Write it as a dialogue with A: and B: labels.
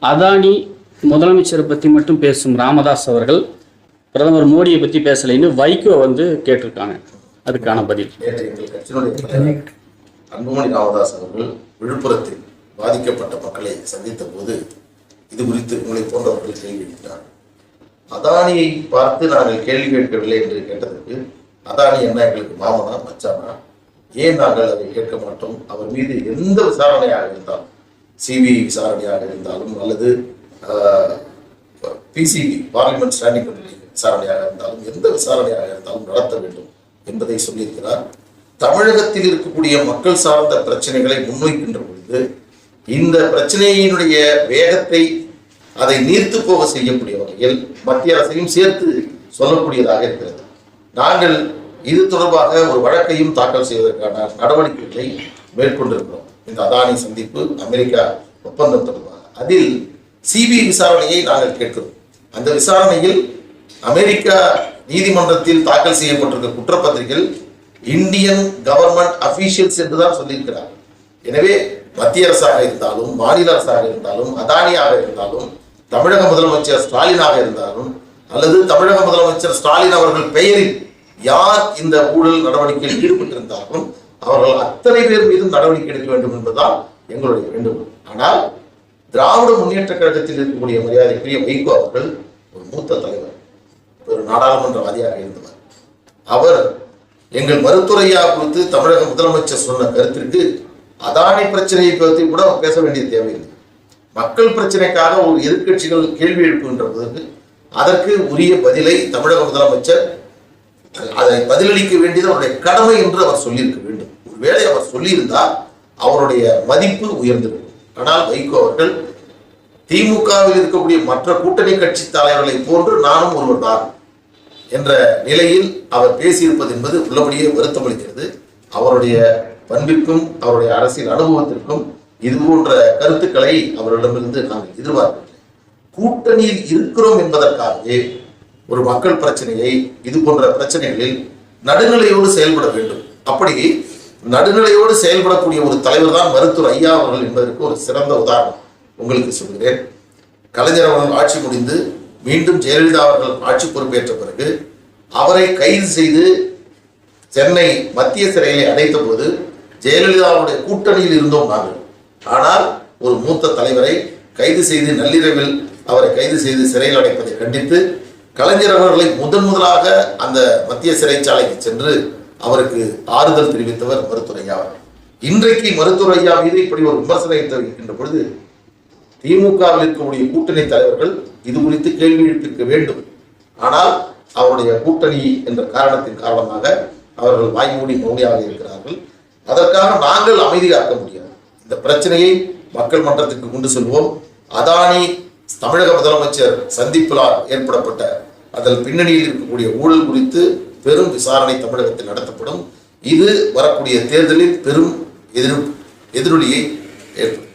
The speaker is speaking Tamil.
A: அதானி முதலமைச்சரை பற்றி மட்டும் பேசும் ராமதாஸ் அவர்கள் பிரதமர் மோடியை பற்றி பேசலைன்னு வைகோ கேட்டிருக்காங்க. அதுக்கான பதில்.
B: அன்புமணி ராமதாஸ் அவர்கள் விழுப்புரத்தில் பாதிக்கப்பட்ட மக்களை சந்தித்த போது இது குறித்து உங்களை போன்றவர்கள் கேள்வி கேட்டார். அதானியை பார்த்து நாங்கள் கேள்வி கேட்கவில்லை என்று கேட்டதற்கு, அதானி என்ன எங்களுக்கு மாமனா மச்சானா, ஏன் நாங்கள் அதை கேட்க மாட்டோம்? அவர் மீது எந்த விசாரணையாக இருந்தாலும், சிபிஐ விசாரணையாக இருந்தாலும் அல்லது பிசிபி பார்லிமெண்ட் ஸ்டாண்டிங் கமிட்டி விசாரணையாக இருந்தாலும், எந்த விசாரணையாக இருந்தாலும் நடத்த வேண்டும் என்பதை சொல்லியிருக்கிறார். தமிழகத்தில் இருக்கக்கூடிய மக்கள் சார்ந்த பிரச்சனைகளை முன்வைக்கின்ற பொழுது இந்த பிரச்சனையினுடைய வேகத்தை அதை நீர்த்து போக செய்யக்கூடிய வகையில் மத்திய அரசையும் சேர்த்து சொல்லக்கூடியதாக இருக்கிறது. நாங்கள் இது தொடர்பாக ஒரு வழக்கையும் தாக்கல் செய்வதற்கான நடவடிக்கைகளை மேற்கொண்டிருக்கிறோம். இந்த அதானி சந்திப்பு, அமெரிக்கா ஒப்பந்தம் தொடர்பாக அதில் சிபிஐ விசாரணையை நாங்கள் கேட்கிறோம். அந்த விசாரணையில் அமெரிக்கா நீதிமன்றத்தில் தாக்கல் செய்யப்பட்டிருக்க குற்றப்பத்திரிகைகள் இந்தியன் கவர்மெண்ட் அபிஷியல்ஸ் என்றுதான் சொல்லியிருக்கிறார். எனவே மத்திய அரசாக இருந்தாலும், மாநில அரசாக இருந்தாலும், அதானியாக இருந்தாலும், தமிழக முதலமைச்சர் ஸ்டாலினாக இருந்தாலும் அல்லது தமிழக முதலமைச்சர் ஸ்டாலின் அவர்கள் பெயரில் யார் இந்த ஊழல் நடவடிக்கையில் ஈடுபட்டிருந்தாலும் அவர்கள் அத்தனை பேர் மீதும் நடவடிக்கை எடுக்க வேண்டும் என்பதுதான் எங்களுடைய வேண்டுகோள். ஆனால் திராவிட முன்னேற்ற கழகத்தில் இருக்கக்கூடிய மரியாதைக்குரிய வைகோ அவர்கள் ஒரு மூத்த தலைவர், ஒரு நாடாளுமன்றவாதியாக இருந்தவர். அவர் எங்கள் மருத்துவரையா குறித்து தமிழக முதலமைச்சர் சொன்ன கருத்திற்கு அதானி பிரச்சனையை பற்றி கூட பேச வேண்டிய தேவையில்லை. மக்கள் பிரச்சனைக்காக ஒரு எதிர்கட்சிகள் கேள்வி எழுப்புகின்ற போது அதற்கு உரிய பதிலை தமிழக முதலமைச்சர் அதை பதிலளிக்க வேண்டியது அவருடைய கடமை என்று அவர் சொல்லியிருக்க வேண்டும். ஒருவேளை அவர் சொல்லியிருந்தால் அவருடைய மதிப்பு உயர்ந்திருக்கும். ஆனால் வைகோ அவர்கள் திமுகவில் இருக்கக்கூடிய மற்ற கூட்டணி கட்சி தலைவர்களை போன்று நானும் ஒருவர் தான் என்ற நிலையில் அவர் பேசியிருப்பது என்பது உள்ளபடியே வருத்தம் அளிக்கிறது. அவருடைய பண்பிற்கும் அவருடைய அரசியல் அனுபவத்திற்கும் இது போன்ற கருத்துக்களை அவர்களிடமிருந்து நாங்கள் எதிர்பார்க்கவில்லை. கூட்டணியில் இருக்கிறோம் என்பதற்காகவே ஒரு மக்கள் பிரச்சனையை, இது போன்ற பிரச்சனைகளில் நடுநிலையோடு செயல்பட வேண்டும். அப்படி நடுநிலையோடு செயல்படக்கூடிய ஒரு தலைவர் தான் மருத்துவர் ஐயா அவர்கள் என்பதற்கு ஒரு சிறந்த உதாரணம் உங்களுக்கு சொல்கிறேன். கலைஞர் அவர்கள் ஆட்சி முடிந்து மீண்டும் ஜெயலலிதா அவர்கள் ஆட்சி பொறுப்பேற்ற பிறகு அவரை கைது செய்து சென்னை மத்திய சிறையிலே அடைத்த போது ஜெயலலிதாவுடைய கூட்டணியில் இருந்தோம் நாங்கள். ஆனால் ஒரு மூத்த தலைவரை கைது செய்து நள்ளிரவில் அவரை கைது செய்து சிறையில் அடைப்பதை கண்டித்து கலைஞர் அவர்களை முதலாக அந்த மத்திய சிறைச்சாலைக்கு சென்று அவருக்கு ஆறுதல் தெரிவித்தவர் மருத்துவர் ஐயா அவர்கள். இன்றைக்கு மருத்துவர் ஐயா மீது இப்படி ஒரு விமர்சனம் தெரிவிக்கின்ற பொழுது திமுகவில் இருக்கக்கூடிய கூட்டணி தலைவர்கள் இது குறித்து கேள்வி எழுப்பியிருக்க வேண்டும். ஆனால் அவருடைய கூட்டணி என்ற காரணத்தின் காரணமாக அவர்கள் வாய்மூடி மௌனியாக இருக்கிறார்கள். அதற்காக நாங்கள் அமைதி காக்க முடியாது. இந்த பிரச்சனையை மக்கள் மன்றத்திற்கு கொண்டு செல்வோம். அதானி தமிழக முதலமைச்சர் சந்திப்பில் ஏற்படப்பட்ட அதில் பின்னணியில் இருக்கக்கூடிய ஊழல் குறித்து பெரும் விசாரணை தமிழகத்தில் நடத்தப்படும். இது வரக்கூடிய தேர்தலில் பெரும் எதிரொலியை ஏற்படுத்தும்.